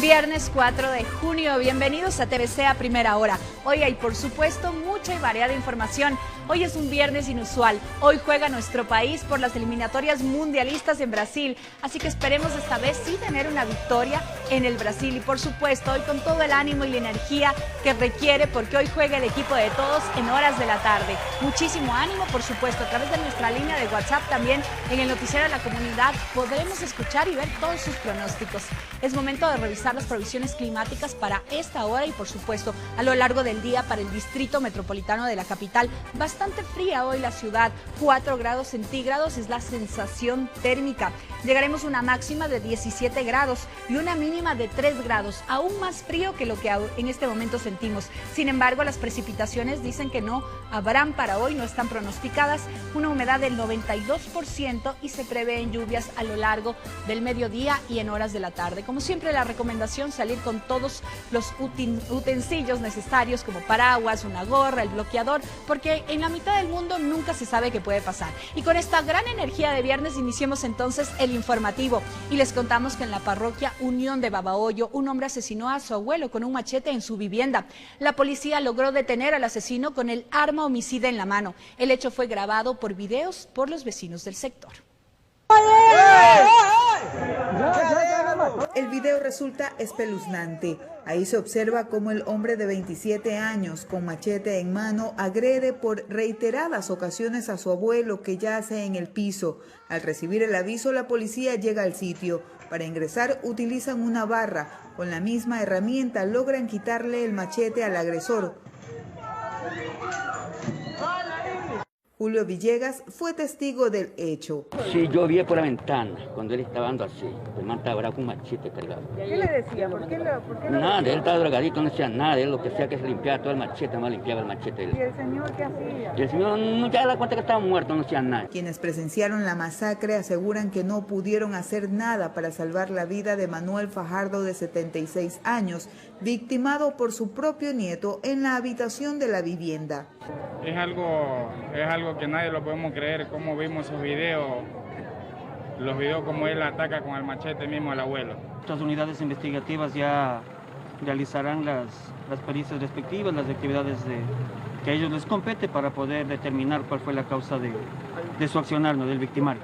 Viernes 4 de junio, bienvenidos a TVC a primera hora. Hoy hay por supuesto mucha y variada información. Hoy es un viernes inusual, hoy juega nuestro país por las eliminatorias mundialistas en Brasil, así que esperemos esta vez sí tener una victoria en el Brasil y por supuesto hoy con todo el ánimo y la energía que requiere porque hoy juega el equipo de todos en horas de la tarde. Muchísimo ánimo, por supuesto, a través de nuestra línea de WhatsApp también en el noticiero de la comunidad podremos escuchar y ver todos sus pronósticos. Es momento de revisar las previsiones climáticas para esta hora y por supuesto a lo largo del día para el distrito metropolitano de la capital. Bastante fría hoy la ciudad, 4 grados centígrados es la sensación térmica. Llegaremos a una máxima de 17 grados y una mínima de 3 grados, aún más frío que lo que en este momento sentimos. Sin embargo, las precipitaciones dicen que no habrán para hoy, no están pronosticadas, una humedad del 92% y se prevén lluvias a lo largo del mediodía y en horas de la tarde. Como siempre, la recomendación salir con todos los utensilios necesarios como paraguas, una gorra, el bloqueador, porque en la mitad del mundo nunca se sabe qué puede pasar. Y con esta gran energía de viernes iniciemos entonces el informativo y les contamos que en la parroquia Unión de Babahoyo un hombre asesinó a su abuelo con un machete en su vivienda. La policía logró detener al asesino con el arma homicida en la mano. El hecho fue grabado por videos por los vecinos del sector. El video resulta espeluznante. Ahí se observa cómo el hombre de 27 años, con machete en mano, agrede por reiteradas ocasiones a su abuelo que yace en el piso. Al recibir el aviso, la policía llega al sitio. Para ingresar utilizan una barra. Con la misma herramienta logran quitarle el machete al agresor. Julio Villegas fue testigo del hecho. Sí, yo vi por la ventana cuando él estaba andando así. El man estaba bravo con un machete cargado. ¿Qué le decía? ¿Por qué lo nada, decía? él estaba drogadito, no decía nada. Él lo que hacía que se limpiaba todo el machete, no limpiaba el machete. ¿Y el señor qué hacía? Y el señor no ya da cuenta que estaba muerto, no decía nada. Quienes presenciaron la masacre aseguran que no pudieron hacer nada para salvar la vida de Manuel Fajardo, de 76 años, victimado por su propio nieto en la habitación de la vivienda. Es algo que nadie lo podemos creer, como vimos esos videos, los videos como él ataca con el machete mismo al abuelo. Estas unidades investigativas ya realizarán las pericias respectivas, las actividades que a ellos les compete para poder determinar cuál fue la causa de su accionar, ¿no?, del victimario.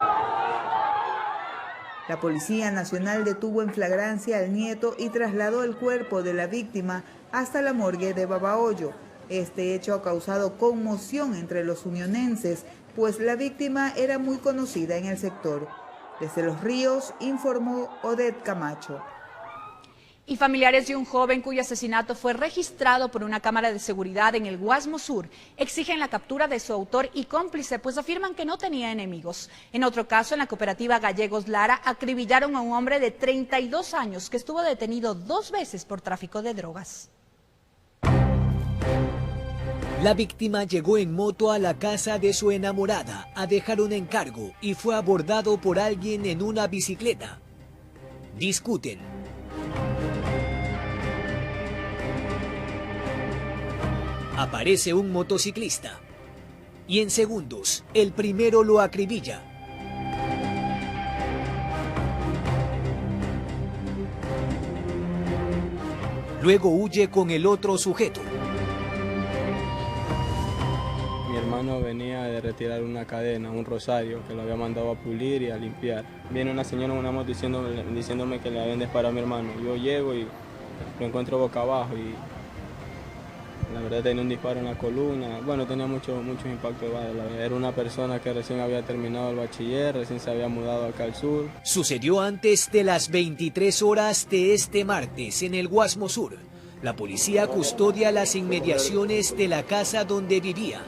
La Policía Nacional detuvo en flagrancia al nieto y trasladó el cuerpo de la víctima hasta la morgue de Babahoyo. Este hecho ha causado conmoción entre los unionenses, pues la víctima era muy conocida en el sector. Desde Los Ríos, informó Odette Camacho. Y familiares de un joven cuyo asesinato fue registrado por una cámara de seguridad en el Guasmo Sur exigen la captura de su autor y cómplice, pues afirman que no tenía enemigos. En otro caso, en la cooperativa Gallegos Lara, acribillaron a un hombre de 32 años que estuvo detenido 2 veces por tráfico de drogas. La víctima llegó en moto a la casa de su enamorada a dejar un encargo y fue abordado por alguien en una bicicleta. Discuten. Aparece un motociclista y en segundos el primero lo acribilla. Luego huye con el otro sujeto. Mi hermano venía de retirar una cadena, un rosario, que lo había mandado a pulir y a limpiar. Viene una señora en una moto diciéndome que le habían disparado a mi hermano. Yo llego y lo encuentro boca abajo y la verdad tenía un disparo en la columna. Bueno, tenía mucho impacto de bala. Era una persona que recién había terminado el bachiller, recién se había mudado acá al sur. Sucedió antes de las 23 horas de este martes en el Guasmo Sur. La policía custodia las inmediaciones de la casa donde vivía.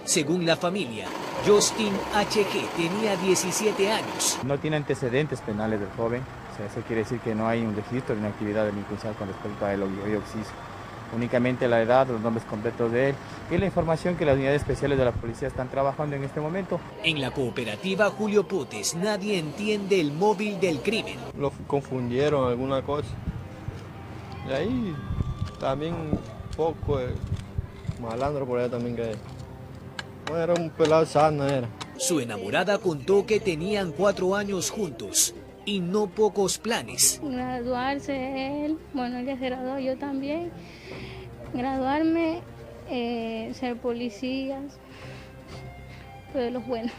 Según la familia, Justin H.G. tenía 17 años. No tiene antecedentes penales del joven, o sea, eso quiere decir que no hay un registro de una actividad delincuencial con respecto a él o existe. Únicamente la edad, los nombres completos de él y la información que las unidades especiales de la policía están trabajando en este momento. En la cooperativa Julio Potes nadie entiende el móvil del crimen. Lo confundieron alguna cosa. Y ahí también un poco malandro por allá también que no era un pelado sano era. Su enamorada contó que tenían 4 años juntos. y no pocos planes. Graduarse él, bueno, él ya se graduó, yo también. Graduarme, ser policías, todos los buenos.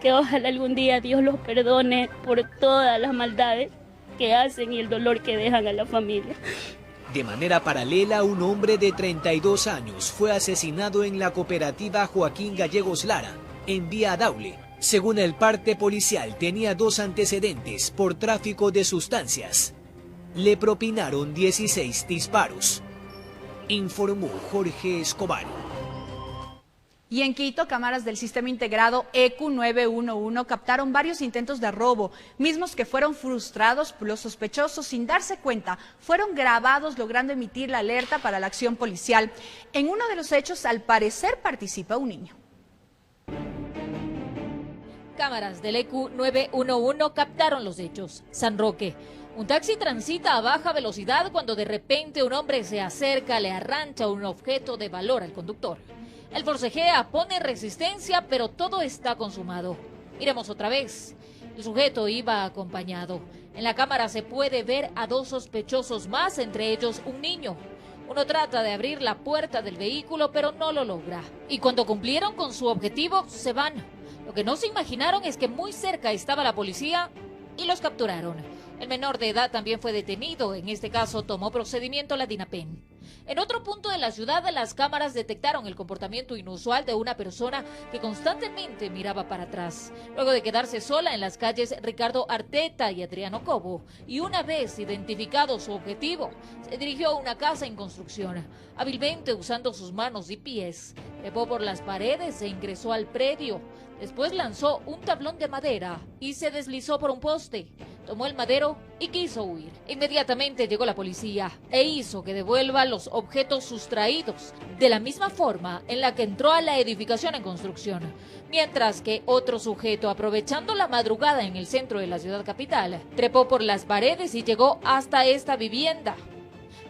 Que ojalá algún día Dios los perdone por todas las maldades que hacen y el dolor que dejan a la familia. De manera paralela, un hombre de 32 años fue asesinado en la cooperativa Joaquín Gallegos Lara, en Vía Daule. Según el parte policial, tenía 2 antecedentes por tráfico de sustancias. Le propinaron 16 disparos. Informó Jorge Escobar. Y en Quito, cámaras del sistema integrado ECU 911 captaron varios intentos de robo, mismos que fueron frustrados por los sospechosos sin darse cuenta. Fueron grabados logrando emitir la alerta para la acción policial. En uno de los hechos, al parecer, participa un niño. Cámaras del ECU 911 captaron los hechos. San Roque. Un taxi transita a baja velocidad cuando de repente un hombre se acerca, le arranca un objeto de valor al conductor. El forcejea, pone resistencia, pero todo está consumado. Miremos otra vez. El sujeto iba acompañado. En la cámara se puede ver a 2 sospechosos más, entre ellos un niño. Uno trata de abrir la puerta del vehículo, pero no lo logra. Y cuando cumplieron con su objetivo, se van. Lo que no se imaginaron es que muy cerca estaba la policía y los capturaron. El menor de edad también fue detenido. En este caso tomó procedimiento la DINAPEN. En otro punto de la ciudad, las cámaras detectaron el comportamiento inusual de una persona que constantemente miraba para atrás. Luego de quedarse sola en las calles Ricardo Arteta y Adriano Cobo, y una vez identificado su objetivo, se dirigió a una casa en construcción. Hábilmente usando sus manos y pies, trepó por las paredes e ingresó al predio. Después lanzó un tablón de madera y se deslizó por un poste. Tomó el madero y quiso huir. Inmediatamente llegó la policía e hizo que devuelva los objetos sustraídos, de la misma forma en la que entró a la edificación en construcción. Mientras que otro sujeto, aprovechando la madrugada en el centro de la ciudad capital, trepó por las paredes y llegó hasta esta vivienda.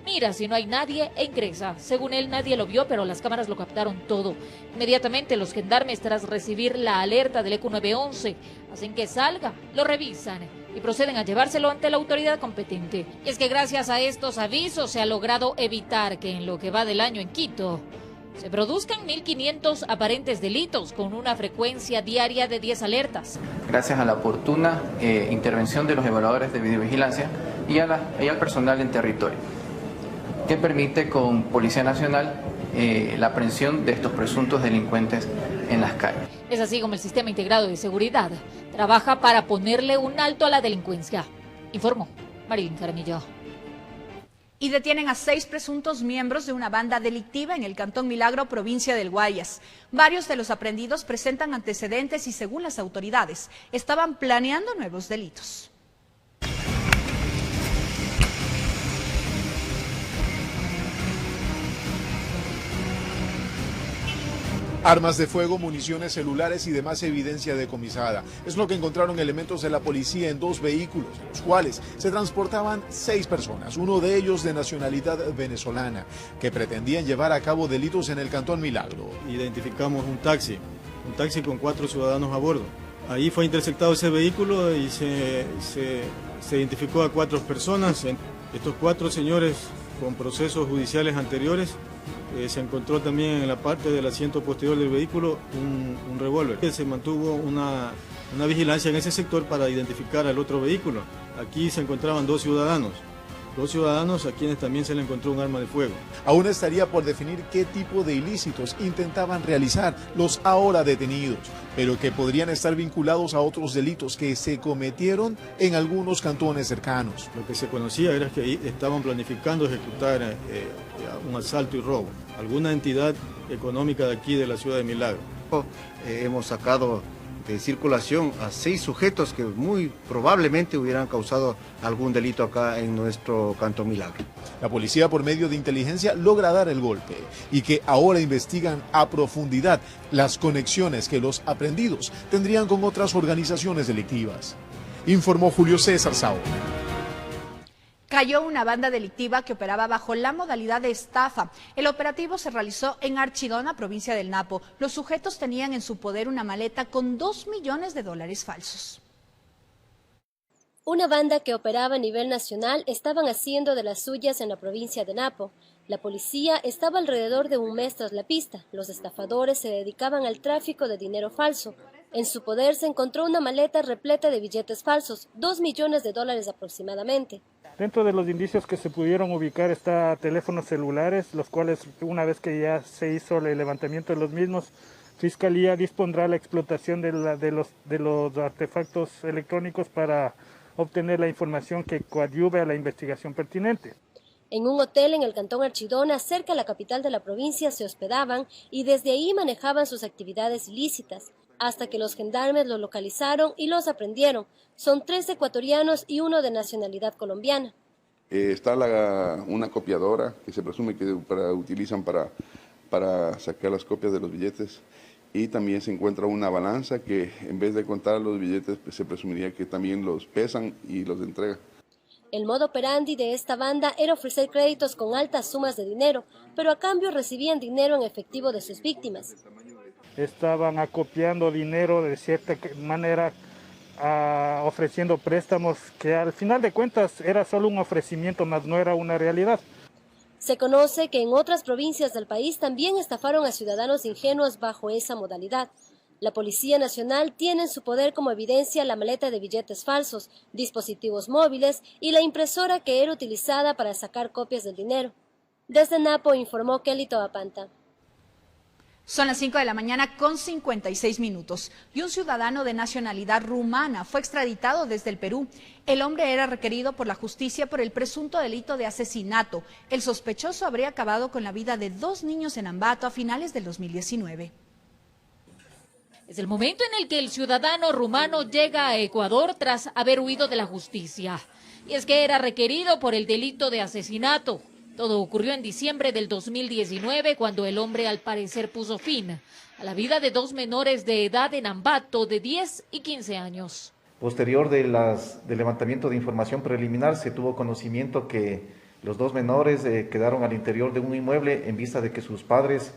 Mira si no hay nadie e ingresa. Según él, nadie lo vio, pero las cámaras lo captaron todo. Inmediatamente los gendarmes, tras recibir la alerta del ECU 911, hacen que salga, lo revisan y proceden a llevárselo ante la autoridad competente. Y es que gracias a estos avisos se ha logrado evitar que en lo que va del año en Quito se produzcan 1.500 aparentes delitos con una frecuencia diaria de 10 alertas. Gracias a la oportuna intervención de los evaluadores de videovigilancia y al personal en territorio, que permite con Policía Nacional la aprehensión de estos presuntos delincuentes en las calles. Es así como el Sistema Integrado de Seguridad trabaja para ponerle un alto a la delincuencia, informó Marilyn Jaramillo. Y detienen a 6 presuntos miembros de una banda delictiva en el Cantón Milagro, provincia del Guayas. Varios de los aprehendidos presentan antecedentes y, según las autoridades, estaban planeando nuevos delitos. Armas de fuego, municiones, celulares y demás evidencia decomisada. Es lo que encontraron elementos de la policía en 2 vehículos, en los cuales se transportaban 6 personas, uno de ellos de nacionalidad venezolana, que pretendían llevar a cabo delitos en el Cantón Milagro. Identificamos un taxi con 4 ciudadanos a bordo. Ahí fue interceptado ese vehículo y se identificó a 4 personas. Estos 4 señores con procesos judiciales anteriores. Se encontró también en la parte del asiento posterior del vehículo un revólver. Se mantuvo una vigilancia en ese sector para identificar al otro vehículo. Aquí se encontraban 2 ciudadanos a quienes también se le encontró un arma de fuego. Aún estaría por definir qué tipo de ilícitos intentaban realizar los ahora detenidos, pero que podrían estar vinculados a otros delitos que se cometieron en algunos cantones cercanos. Lo que se conocía era que estaban planificando ejecutar un asalto y robo. Alguna entidad económica de aquí de la ciudad de Milagro. Hemos sacado de circulación a 6 sujetos que muy probablemente hubieran causado algún delito acá en nuestro Cantón Milagro. La policía, por medio de inteligencia, logra dar el golpe y que ahora investigan a profundidad las conexiones que los aprehendidos tendrían con otras organizaciones delictivas. Informó Julio César Saúl. Cayó una banda delictiva que operaba bajo la modalidad de estafa. El operativo se realizó en Archidona, provincia del Napo. Los sujetos tenían en su poder una maleta con $2 millones falsos. Una banda que operaba a nivel nacional estaban haciendo de las suyas en la provincia de Napo. La policía estaba alrededor de un mes tras la pista. Los estafadores se dedicaban al tráfico de dinero falso. En su poder se encontró una maleta repleta de billetes falsos, $2 millones aproximadamente. Dentro de los indicios que se pudieron ubicar está teléfonos celulares, los cuales una vez que ya se hizo el levantamiento de los mismos, Fiscalía dispondrá la explotación de los artefactos electrónicos para obtener la información que coadyuve a la investigación pertinente. En un hotel en el cantón Archidona, cerca a la capital de la provincia, se hospedaban y desde ahí manejaban sus actividades ilícitas, hasta que los gendarmes los localizaron y los aprendieron. Son 3 ecuatorianos y 1 de nacionalidad colombiana. Está una copiadora que se presume que utilizan para sacar las copias de los billetes, y también se encuentra una balanza que en vez de contar los billetes pues, se presumiría que también los pesan y los entregan. El modo operandi de esta banda era ofrecer créditos con altas sumas de dinero, pero a cambio recibían dinero en efectivo de sus víctimas. Estaban acopiando dinero de cierta manera, ofreciendo préstamos que al final de cuentas era solo un ofrecimiento, más no era una realidad. Se conoce que en otras provincias del país también estafaron a ciudadanos ingenuos bajo esa modalidad. La Policía Nacional tiene en su poder como evidencia la maleta de billetes falsos, dispositivos móviles y la impresora que era utilizada para sacar copias del dinero. Desde Napo informó Kelly Toapanta. Son las 5 de la mañana con 56 minutos y un ciudadano de nacionalidad rumana fue extraditado desde el Perú. El hombre era requerido por la justicia por el presunto delito de asesinato. El sospechoso habría acabado con la vida de 2 niños en Ambato a finales del 2019. Es el momento en el que el ciudadano rumano llega a Ecuador tras haber huido de la justicia. Y es que era requerido por el delito de asesinato. Todo ocurrió en diciembre del 2019, cuando el hombre al parecer puso fin a la vida de 2 menores de edad en Ambato de 10 y 15 años. Posterior del levantamiento de información preliminar, se tuvo conocimiento que los 2 menores quedaron al interior de un inmueble en vista de que sus padres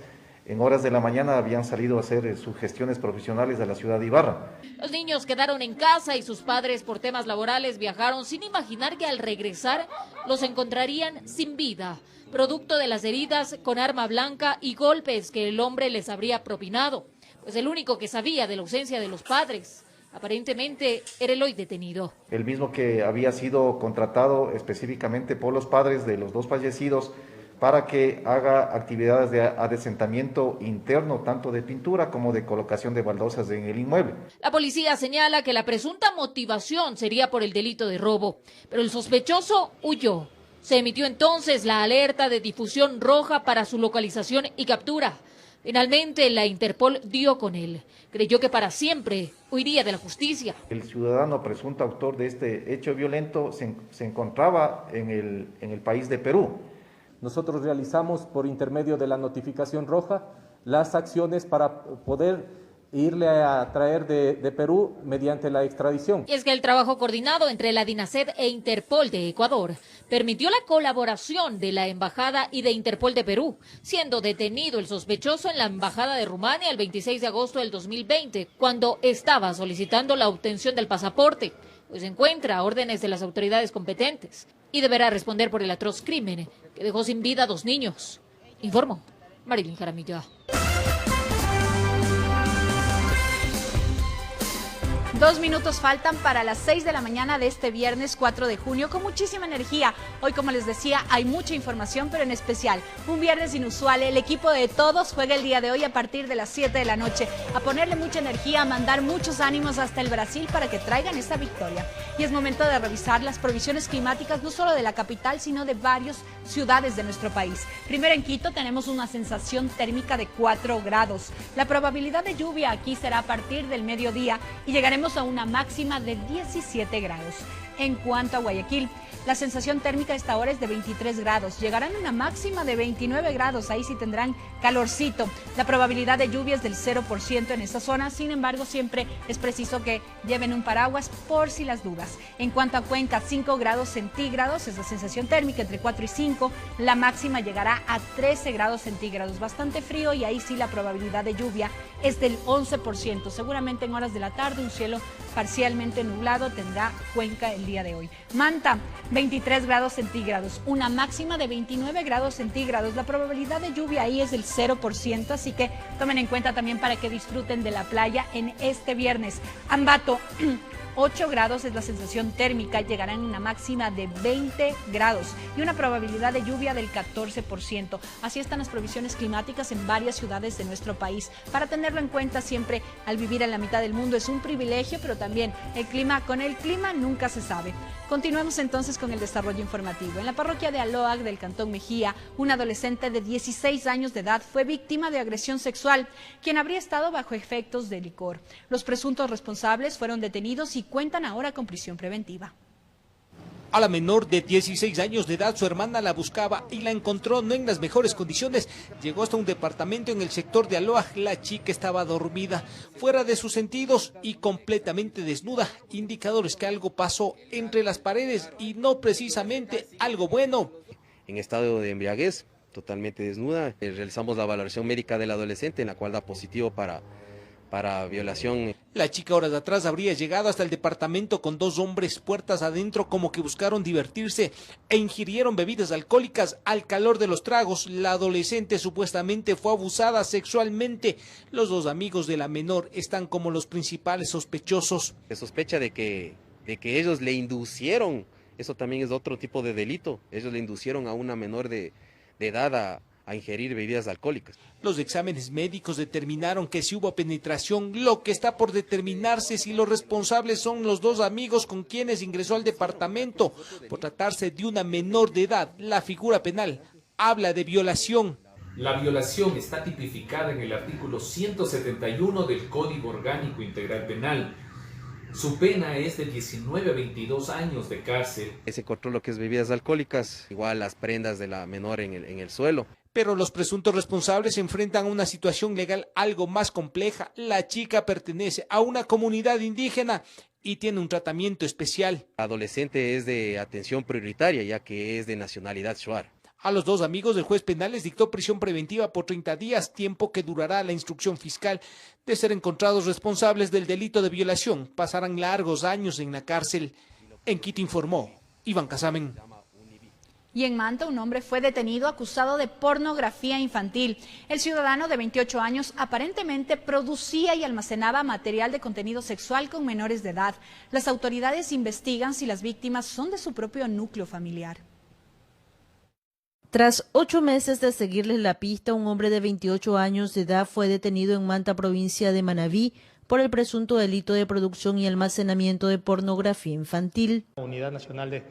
en horas de la mañana habían salido a hacer sus gestiones profesionales a la ciudad de Ibarra. Los niños quedaron en casa y sus padres por temas laborales viajaron sin imaginar que al regresar los encontrarían sin vida, producto de las heridas con arma blanca y golpes que el hombre les habría propinado, pues el único que sabía de la ausencia de los padres aparentemente era el hoy detenido. El mismo que había sido contratado específicamente por los padres de los 2 fallecidos para que haga actividades de adesentamiento interno, tanto de pintura como de colocación de baldosas en el inmueble. La policía señala que la presunta motivación sería por el delito de robo, pero el sospechoso huyó. Se emitió entonces la alerta de difusión roja para su localización y captura. Finalmente, la Interpol dio con él. Creyó que para siempre huiría de la justicia. El ciudadano presunto autor de este hecho violento se encontraba en el país de Perú. Nosotros realizamos por intermedio de la notificación roja las acciones para poder irle a traer de Perú mediante la extradición. Y es que el trabajo coordinado entre la DINASED e Interpol de Ecuador permitió la colaboración de la Embajada y de Interpol de Perú, siendo detenido el sospechoso en la Embajada de Rumania el 26 de agosto del 2020, cuando estaba solicitando la obtención del pasaporte, pues encuentra órdenes de las autoridades competentes y deberá responder por el atroz crimen que dejó sin vida a 2 niños. Informó Marilyn Jaramillo. 2 minutos faltan para las 6 de la mañana de este viernes 4 de junio con muchísima energía. Hoy, como les decía, hay mucha información, pero en especial un viernes inusual. El equipo de todos juega el día de hoy a partir de las 7 de la noche a ponerle mucha energía, a mandar muchos ánimos hasta el Brasil para que traigan esta victoria. Y es momento de revisar las previsiones climáticas no solo de la capital, sino de varias ciudades de nuestro país. Primero en Quito tenemos una sensación térmica de 4 grados. La probabilidad de lluvia aquí será a partir del mediodía y llegaremos a una máxima de 17 grados. En cuanto a Guayaquil, la sensación térmica a esta hora es de 23 grados. Llegarán a una máxima de 29 grados. Ahí sí tendrán calorcito. La probabilidad de lluvia es del 0% en esta zona. Sin embargo, siempre es preciso que lleven un paraguas por si las dudas. En cuanto a Cuenca, 5 grados centígrados es la sensación térmica, entre 4 y 5. La máxima llegará a 13 grados centígrados. Bastante frío y ahí sí la probabilidad de lluvia es del 11%. Seguramente en horas de la tarde un cielo cielo parcialmente nublado tendrá Cuenca el día de hoy. Manta, 23 grados centígrados, una máxima de 29 grados centígrados. La probabilidad de lluvia ahí es del 0%, así que tomen en cuenta también para que disfruten de la playa en este viernes. Ambato, 8 grados es la sensación térmica, llegarán a una máxima de 20 grados y una probabilidad de lluvia del 14%. Así están las previsiones climáticas en varias ciudades de nuestro país. Para tenerlo en cuenta siempre al vivir en la mitad del mundo es un privilegio, pero también con el clima nunca se sabe. Continuemos entonces con el desarrollo informativo. En la parroquia de Aloac del Cantón Mejía, un adolescente de 16 años de edad fue víctima de agresión sexual, quien habría estado bajo efectos de licor. Los presuntos responsables fueron detenidos y cuentan ahora con prisión preventiva. A la menor de 16 años de edad, su hermana la buscaba y la encontró no en las mejores condiciones. Llegó hasta un departamento en el sector de Aloac. La chica estaba dormida, fuera de sus sentidos y completamente desnuda. Indicadores que algo pasó entre las paredes y no precisamente algo bueno. En estado de embriaguez, totalmente desnuda. Realizamos la valoración médica del adolescente, en la cual da positivo para violación. La chica horas atrás habría llegado hasta el departamento con 2 hombres puertas adentro, como que buscaron divertirse e ingirieron bebidas alcohólicas. Al calor de los tragos, la adolescente supuestamente fue abusada sexualmente. Los 2 amigos de la menor están como los principales sospechosos. Se sospecha de que ellos le inducieron, eso también es otro tipo de delito, ellos le inducieron a una menor de edad a ingerir bebidas alcohólicas. Los exámenes médicos determinaron que sí hubo penetración, lo que está por determinarse si los responsables son los 2 amigos con quienes ingresó al departamento. Por tratarse de una menor de edad, la figura penal habla de violación. La violación está tipificada en el artículo 171 del Código Orgánico Integral Penal. Su pena es de 19 a 22 años de cárcel. Se encontró lo que es bebidas alcohólicas, igual las prendas de la menor en el suelo. Pero los presuntos responsables se enfrentan a una situación legal algo más compleja. La chica pertenece a una comunidad indígena y tiene un tratamiento especial. La adolescente es de atención prioritaria, ya que es de nacionalidad shuar. A los 2 amigos del juez penal les dictó prisión preventiva por 30 días, tiempo que durará la instrucción fiscal. De ser encontrados responsables del delito de violación, pasarán largos años en la cárcel. En Quito informó Iván Casamen. Y en Manta, un hombre fue detenido acusado de pornografía infantil. El ciudadano de 28 años aparentemente producía y almacenaba material de contenido sexual con menores de edad. Las autoridades investigan si las víctimas son de su propio núcleo familiar. Tras 8 meses de seguirles la pista, un hombre de 28 años de edad fue detenido en Manta, provincia de Manabí, por el presunto delito de producción y almacenamiento de pornografía infantil. La Unidad Nacional de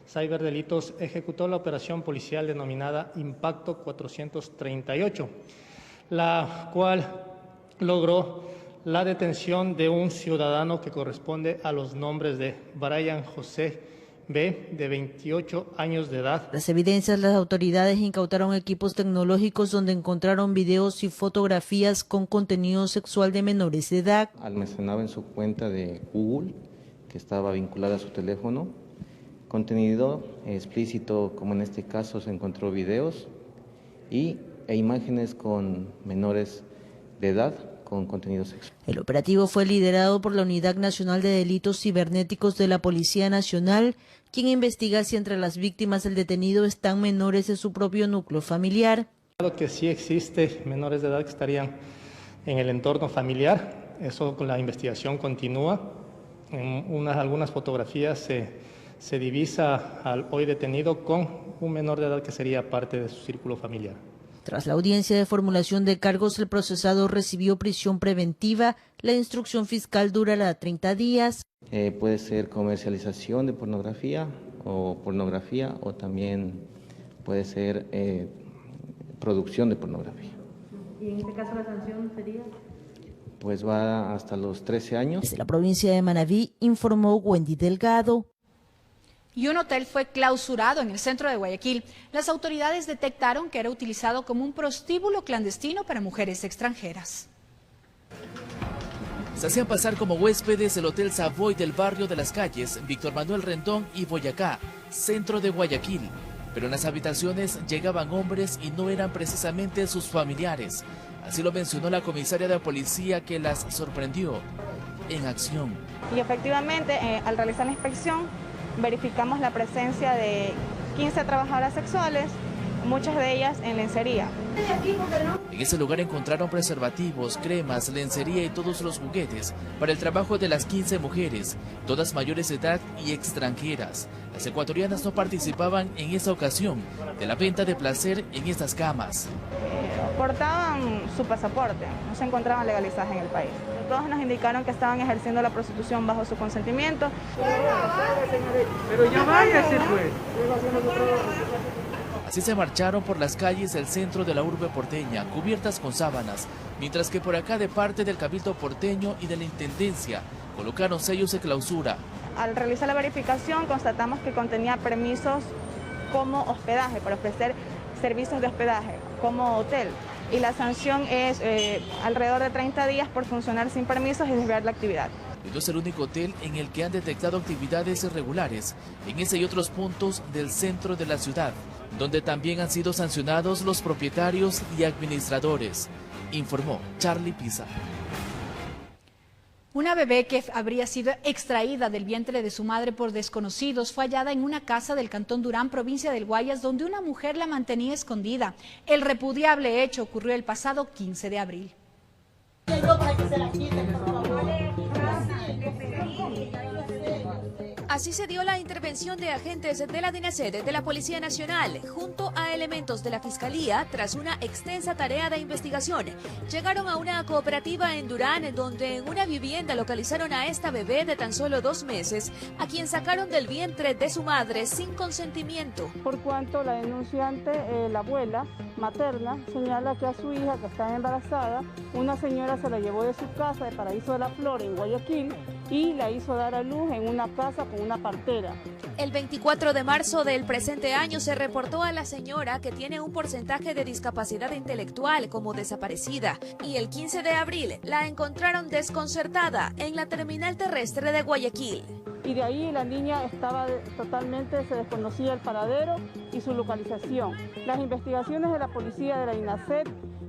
Ciberdelitos ejecutó la operación policial denominada Impacto 438, la cual logró la detención de un ciudadano que corresponde a los nombres de Brian José B., de 28 años de edad. Las evidencias, las autoridades incautaron equipos tecnológicos donde encontraron videos y fotografías con contenido sexual de menores de edad. Almacenaba en su cuenta de Google, que estaba vinculada a su teléfono, contenido explícito, como en este caso se encontró videos e imágenes con menores de edad con contenido sexual. El operativo fue liderado por la Unidad Nacional de Delitos Cibernéticos de la Policía Nacional, quien investiga si entre las víctimas del detenido están menores de su propio núcleo familiar. Claro que sí existe menores de edad que estarían en el entorno familiar, eso con la investigación continúa. En algunas fotografías se divisa al hoy detenido con un menor de edad que sería parte de su círculo familiar. Tras la audiencia de formulación de cargos, el procesado recibió prisión preventiva. La instrucción fiscal durará 30 días. Puede ser comercialización de pornografía o también puede ser producción de pornografía. ¿Y en este caso la sanción sería? Pues va hasta los 13 años. Desde la provincia de Manabí informó Wendy Delgado. Y un hotel fue clausurado en el centro de Guayaquil. Las autoridades detectaron que era utilizado como un prostíbulo clandestino para mujeres extranjeras. Se hacían pasar como huéspedes del Hotel Savoy del barrio de Las Calles, Víctor Manuel Rendón y Boyacá, centro de Guayaquil. Pero en las habitaciones llegaban hombres y no eran precisamente sus familiares. Así lo mencionó la comisaria de policía que las sorprendió. en acción. Y efectivamente, al realizar la inspección, verificamos la presencia de 15 trabajadoras sexuales, muchas de ellas en lencería. En ese lugar encontraron preservativos, cremas, lencería y todos los juguetes para el trabajo de las 15 mujeres, todas mayores de edad y extranjeras. Las ecuatorianas no participaban en esa ocasión de la venta de placer en estas camas. Portaban su pasaporte, no se encontraban legalizadas en el país. Todos nos indicaron que estaban ejerciendo la prostitución bajo su consentimiento. Pero ya váyase, pues. Así se marcharon por las calles del centro de la urbe porteña, cubiertas con sábanas, mientras que por acá de parte del Cabildo porteño y de la Intendencia colocaron sellos de clausura. Al realizar la verificación constatamos que contenía permisos como hospedaje, para ofrecer servicios de hospedaje, como hotel. Y la sanción es alrededor de 30 días por funcionar sin permisos y desviar la actividad. Y no es el único hotel en el que han detectado actividades irregulares, en ese y otros puntos del centro de la ciudad, donde también han sido sancionados los propietarios y administradores, informó Charlie Pisa. Una bebé que habría sido extraída del vientre de su madre por desconocidos fue hallada en una casa del cantón Durán, provincia del Guayas, donde una mujer la mantenía escondida. El repudiable hecho ocurrió el pasado 15 de abril. Así se dio la intervención de agentes de la DINASED de la Policía Nacional junto a elementos de la Fiscalía tras una extensa tarea de investigación. Llegaron a una cooperativa en Durán donde en una vivienda localizaron a esta bebé de tan solo 2 meses a quien sacaron del vientre de su madre sin consentimiento. Por cuanto la denunciante, la abuela materna, señala que a su hija que está embarazada, una señora se la llevó de su casa de Paraíso de la Flor en Guayaquil y la hizo dar a luz en una casa con una partera. El 24 de marzo del presente año se reportó a la señora que tiene un porcentaje de discapacidad intelectual como desaparecida y el 15 de abril la encontraron desconcertada en la terminal terrestre de Guayaquil. Y de ahí la niña estaba totalmente, se desconocía el paradero y su localización. Las investigaciones de la policía de la DINASED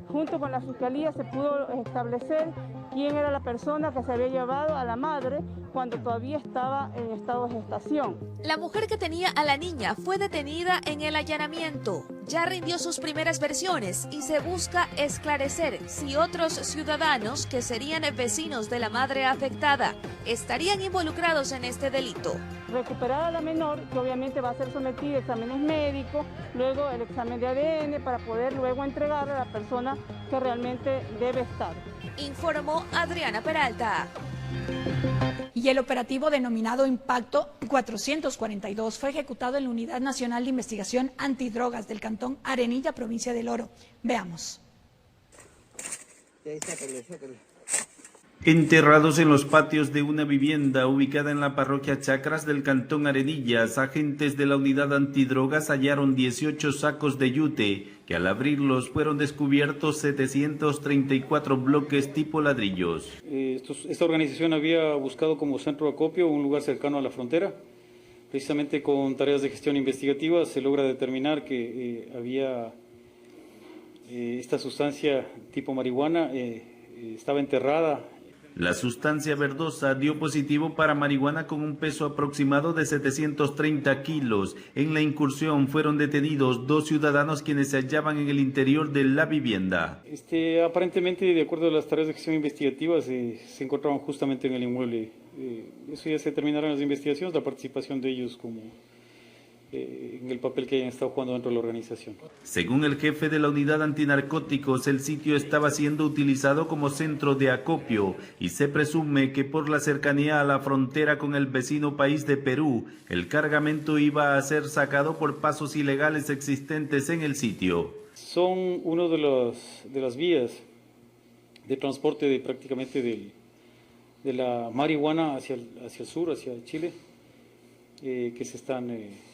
junto con la Fiscalía se pudo establecer quién era la persona que se había llevado a la madre cuando todavía estaba en estado de gestación. La mujer que tenía a la niña fue detenida en el allanamiento. Ya rindió sus primeras versiones y se busca esclarecer si otros ciudadanos que serían vecinos de la madre afectada estarían involucrados en este delito. Recuperada la menor, que obviamente va a ser sometida a exámenes médicos, luego el examen de ADN para poder luego entregar a la persona que realmente debe estar. Informó Adriana Peralta. Y el operativo denominado Impacto 442 fue ejecutado en la Unidad Nacional de Investigación Antidrogas del Cantón Arenilla, provincia del Oro. Veamos. Enterrados en los patios de una vivienda ubicada en la parroquia Chacras del Cantón Arenillas, agentes de la unidad antidrogas hallaron 18 sacos de yute, que al abrirlos fueron descubiertos 734 bloques tipo ladrillos. Esta organización había buscado como centro de acopio un lugar cercano a la frontera. Precisamente con tareas de gestión investigativa se logra determinar que había esta sustancia tipo marihuana, estaba enterrada. La sustancia verdosa dio positivo para marihuana con un peso aproximado de 730 kilos. En la incursión fueron detenidos 2 ciudadanos quienes se hallaban en el interior de la vivienda. Aparentemente, de acuerdo a las tareas de gestión investigativa, se encontraban justamente en el inmueble. Eso ya se terminarán las investigaciones, la participación de ellos como en el papel que hayan estado jugando dentro de la organización. Según el jefe de la unidad antinarcóticos, el sitio estaba siendo utilizado como centro de acopio y se presume que por la cercanía a la frontera con el vecino país de Perú, el cargamento iba a ser sacado por pasos ilegales existentes en el sitio. Son uno de las vías de transporte prácticamente de la marihuana hacia el sur, hacia Chile, que se están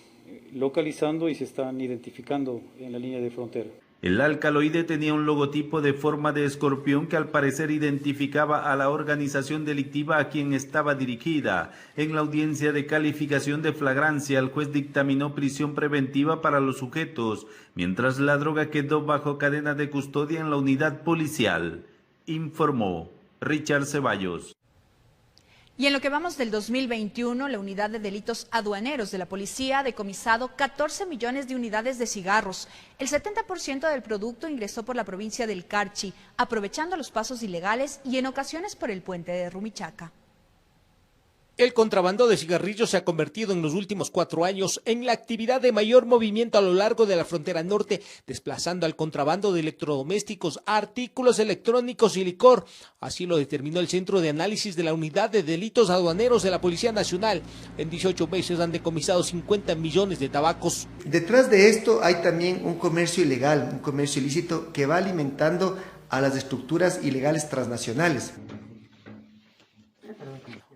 localizando y se están identificando en la línea de frontera. El alcaloide tenía un logotipo de forma de escorpión que al parecer identificaba a la organización delictiva a quien estaba dirigida. En la audiencia de calificación de flagrancia, el juez dictaminó prisión preventiva para los sujetos, mientras la droga quedó bajo cadena de custodia en la unidad policial, informó Richard Ceballos. Y en lo que vamos del 2021, la Unidad de Delitos Aduaneros de la Policía ha decomisado 14 millones de unidades de cigarros. El 70% del producto ingresó por la provincia del Carchi, aprovechando los pasos ilegales y en ocasiones por el puente de Rumichaca. El contrabando de cigarrillos se ha convertido en los últimos 4 años en la actividad de mayor movimiento a lo largo de la frontera norte, desplazando al contrabando de electrodomésticos, artículos electrónicos y licor. Así lo determinó el Centro de Análisis de la Unidad de Delitos Aduaneros de la Policía Nacional. En 18 meses han decomisado 50 millones de tabacos. Detrás de esto hay también un comercio ilegal, un comercio ilícito que va alimentando a las estructuras ilegales transnacionales.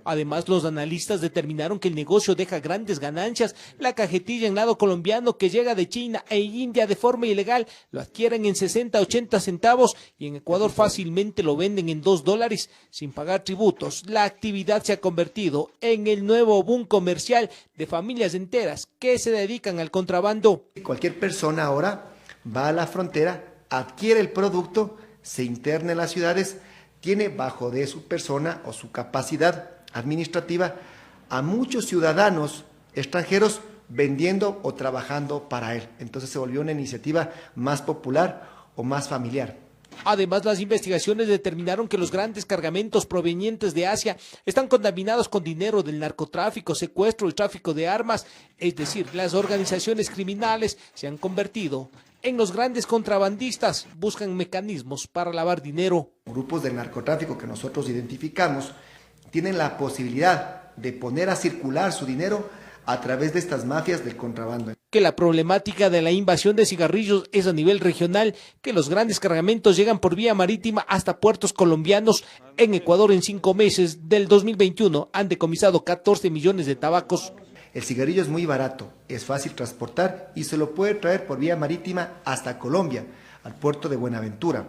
Además, los analistas determinaron que el negocio deja grandes ganancias. La cajetilla en lado colombiano que llega de China e India de forma ilegal lo adquieren en 60, 80 centavos y en Ecuador fácilmente lo venden en $2 sin pagar tributos. La actividad se ha convertido en el nuevo boom comercial de familias enteras que se dedican al contrabando. Cualquier persona ahora va a la frontera, adquiere el producto, se interna en las ciudades, tiene bajo de su persona o su capacidad administrativa a muchos ciudadanos extranjeros vendiendo o trabajando para él. Entonces se volvió una iniciativa más popular o más familiar. Además, las investigaciones determinaron que los grandes cargamentos provenientes de Asia están contaminados con dinero del narcotráfico, secuestro y tráfico de armas, es decir, las organizaciones criminales se han convertido en los grandes contrabandistas, buscan mecanismos para lavar dinero. Grupos de narcotráfico que nosotros identificamos tienen la posibilidad de poner a circular su dinero a través de estas mafias del contrabando. Que la problemática de la invasión de cigarrillos es a nivel regional, que los grandes cargamentos llegan por vía marítima hasta puertos colombianos. En Ecuador, en 5 meses del 2021, han decomisado 14 millones de tabacos. El cigarrillo es muy barato, es fácil transportar y se lo puede traer por vía marítima hasta Colombia, al puerto de Buenaventura.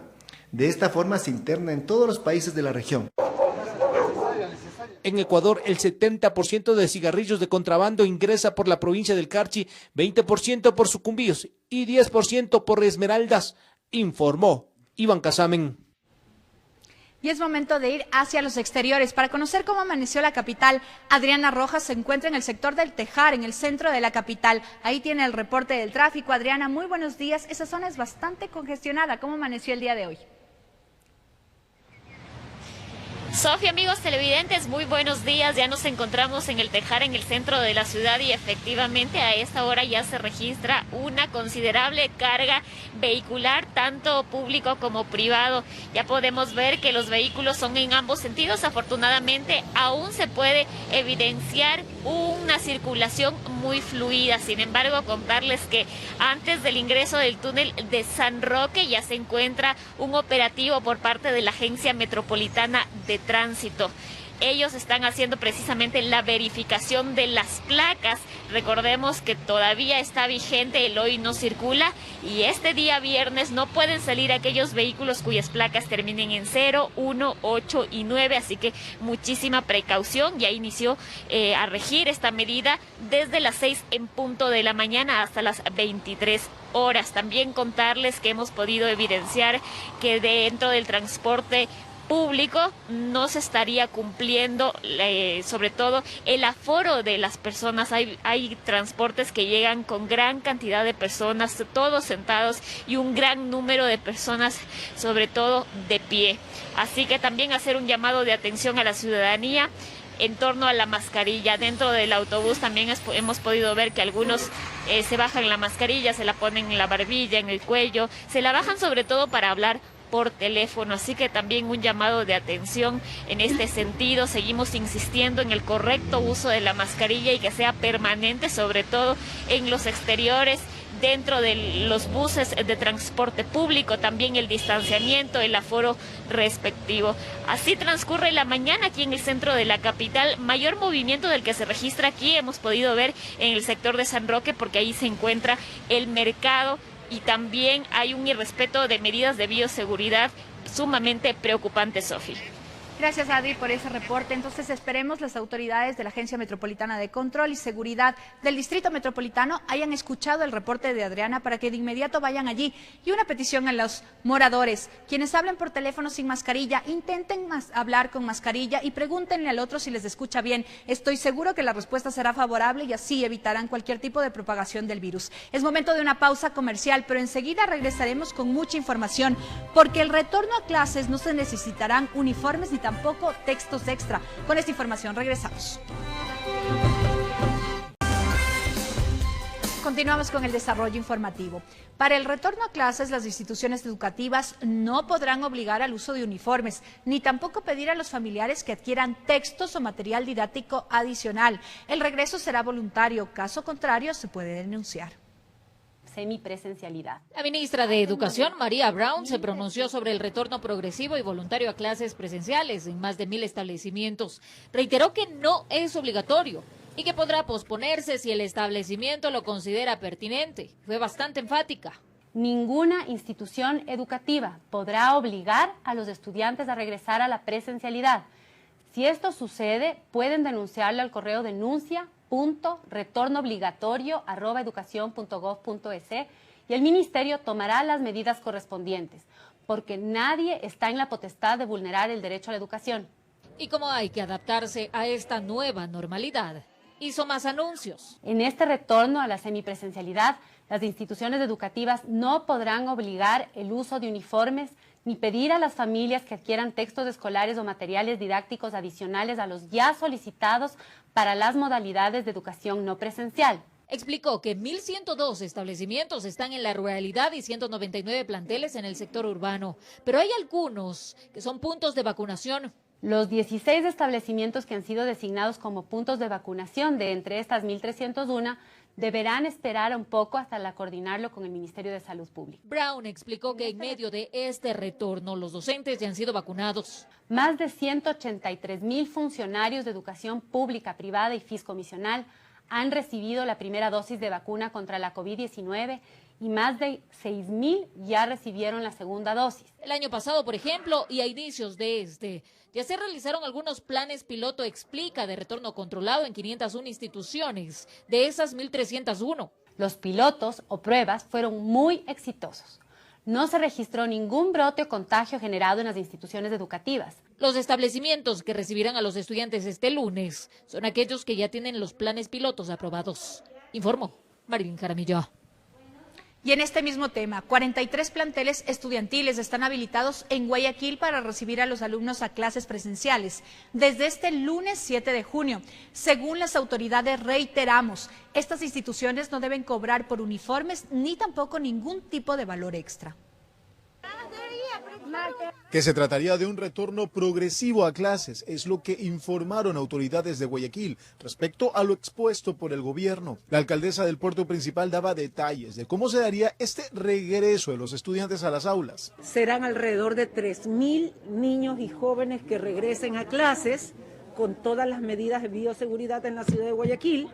De esta forma se interna en todos los países de la región. En Ecuador, el 70% de cigarrillos de contrabando ingresa por la provincia del Carchi, 20% por Sucumbíos y 10% por Esmeraldas, informó Iván Casamen. Y es momento de ir hacia los exteriores para conocer cómo amaneció la capital. Adriana Rojas se encuentra en el sector del Tejar, en el centro de la capital. Ahí tiene el reporte del tráfico. Adriana, muy buenos días. Esa zona es bastante congestionada. ¿Cómo amaneció el día de hoy? Sofía, amigos televidentes, muy buenos días. Ya nos encontramos en el Tejar, en el centro de la ciudad, y efectivamente a esta hora ya se registra una considerable carga vehicular, tanto público como privado. Ya podemos ver que los vehículos son en ambos sentidos. Afortunadamente aún se puede evidenciar una circulación muy fluida. Sin embargo, contarles que antes del ingreso del túnel de San Roque ya se encuentra un operativo por parte de la Agencia Metropolitana de Tránsito. Ellos están haciendo precisamente la verificación de las placas. Recordemos que todavía está vigente el hoy no circula, y este día viernes no pueden salir aquellos vehículos cuyas placas terminen en 0, 1, 8 y 9, así que muchísima precaución. Ya inició a regir esta medida desde las 6 en punto de la mañana hasta las 23 horas. También contarles que hemos podido evidenciar que dentro del transporte público no se estaría cumpliendo sobre todo el aforo de las personas. Hay transportes que llegan con gran cantidad de personas, todos sentados, y un gran número de personas, sobre todo de pie. Así que también hacer un llamado de atención a la ciudadanía en torno a la mascarilla. Dentro del autobús también hemos podido ver que algunos se bajan la mascarilla, se la ponen en la barbilla, en el cuello, se la bajan sobre todo para hablar por teléfono, así que también un llamado de atención en este sentido. Seguimos insistiendo en el correcto uso de la mascarilla y que sea permanente, sobre todo en los exteriores, dentro de los buses de transporte público, también el distanciamiento, el aforo respectivo. Así transcurre la mañana aquí en el centro de la capital. Mayor movimiento del que se registra aquí hemos podido ver en el sector de San Roque, porque ahí se encuentra el mercado, y también hay un irrespeto de medidas de bioseguridad sumamente preocupante, Sofi. Gracias, Adri, por ese reporte. Entonces esperemos las autoridades de la Agencia Metropolitana de Control y Seguridad del Distrito Metropolitano hayan escuchado el reporte de Adriana para que de inmediato vayan allí. Y una petición a los moradores, quienes hablen por teléfono sin mascarilla, intenten hablar con mascarilla y pregúntenle al otro si les escucha bien. Estoy seguro que la respuesta será favorable y así evitarán cualquier tipo de propagación del virus. Es momento de una pausa comercial, pero enseguida regresaremos con mucha información, porque el retorno a clases no se necesitarán uniformes ni tampoco textos extra. Con esta información regresamos. Continuamos con el desarrollo informativo. Para el retorno a clases, las instituciones educativas no podrán obligar al uso de uniformes, ni tampoco pedir a los familiares que adquieran textos o material didáctico adicional. El regreso será voluntario, caso contrario se puede denunciar. Semipresencialidad. La ministra de Educación, María Brown, se pronunció sobre el retorno progresivo y voluntario a clases presenciales en más de 1.000 establecimientos. Reiteró que no es obligatorio y que podrá posponerse si el establecimiento lo considera pertinente. Fue bastante enfática. Ninguna institución educativa podrá obligar a los estudiantes a regresar a la presencialidad. Si esto sucede, pueden denunciarlo al correo denuncia.retornoobligatorio@educacion.gov.es y el Ministerio tomará las medidas correspondientes, porque nadie está en la potestad de vulnerar el derecho a la educación. Y como hay que adaptarse a esta nueva normalidad, hizo más anuncios. En este retorno a la semipresencialidad, las instituciones educativas no podrán obligar el uso de uniformes ni pedir a las familias que adquieran textos escolares o materiales didácticos adicionales a los ya solicitados para las modalidades de educación no presencial. Explicó que 1.102 establecimientos están en la ruralidad y 199 planteles en el sector urbano, pero hay algunos que son puntos de vacunación. Los 16 establecimientos que han sido designados como puntos de vacunación de entre estas 1.301 deberán esperar un poco hasta coordinarlo con el Ministerio de Salud Pública. Brown explicó que en medio de este retorno los docentes ya han sido vacunados. Más de 183.000 funcionarios de educación pública, privada y fiscomisional han recibido la primera dosis de vacuna contra la COVID-19 y más de 6.000 ya recibieron la segunda dosis. El año pasado, por ejemplo, y a inicios de este, ya se realizaron algunos planes piloto, explica, de retorno controlado en 501 instituciones, de esas 1.301. Los pilotos o pruebas fueron muy exitosos. No se registró ningún brote o contagio generado en las instituciones educativas. Los establecimientos que recibirán a los estudiantes este lunes son aquellos que ya tienen los planes pilotos aprobados. Informó Marilyn Jaramillo. Y en este mismo tema, 43 planteles estudiantiles están habilitados en Guayaquil para recibir a los alumnos a clases presenciales desde este lunes 7 de junio. Según las autoridades, reiteramos, estas instituciones no deben cobrar por uniformes ni tampoco ningún tipo de valor extra. Que se trataría de un retorno progresivo a clases, es lo que informaron autoridades de Guayaquil respecto a lo expuesto por el gobierno. La alcaldesa del puerto principal daba detalles de cómo se daría este regreso de los estudiantes a las aulas. Serán alrededor de 3.000 niños y jóvenes que regresen a clases con todas las medidas de bioseguridad en la ciudad de Guayaquil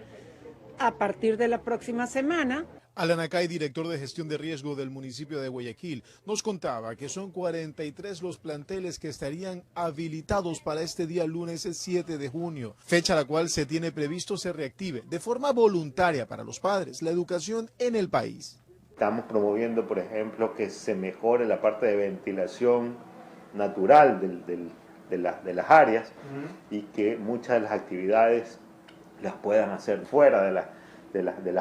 a partir de la próxima semana. Alan Acay, director de gestión de riesgo del municipio de Guayaquil, nos contaba que son 43 los planteles que estarían habilitados para este día lunes 7 de junio, fecha a la cual se tiene previsto se reactive de forma voluntaria para los padres la educación en el país. Estamos promoviendo, por ejemplo, que se mejore la parte de ventilación natural de las áreas y que muchas de las actividades las puedan hacer fuera de las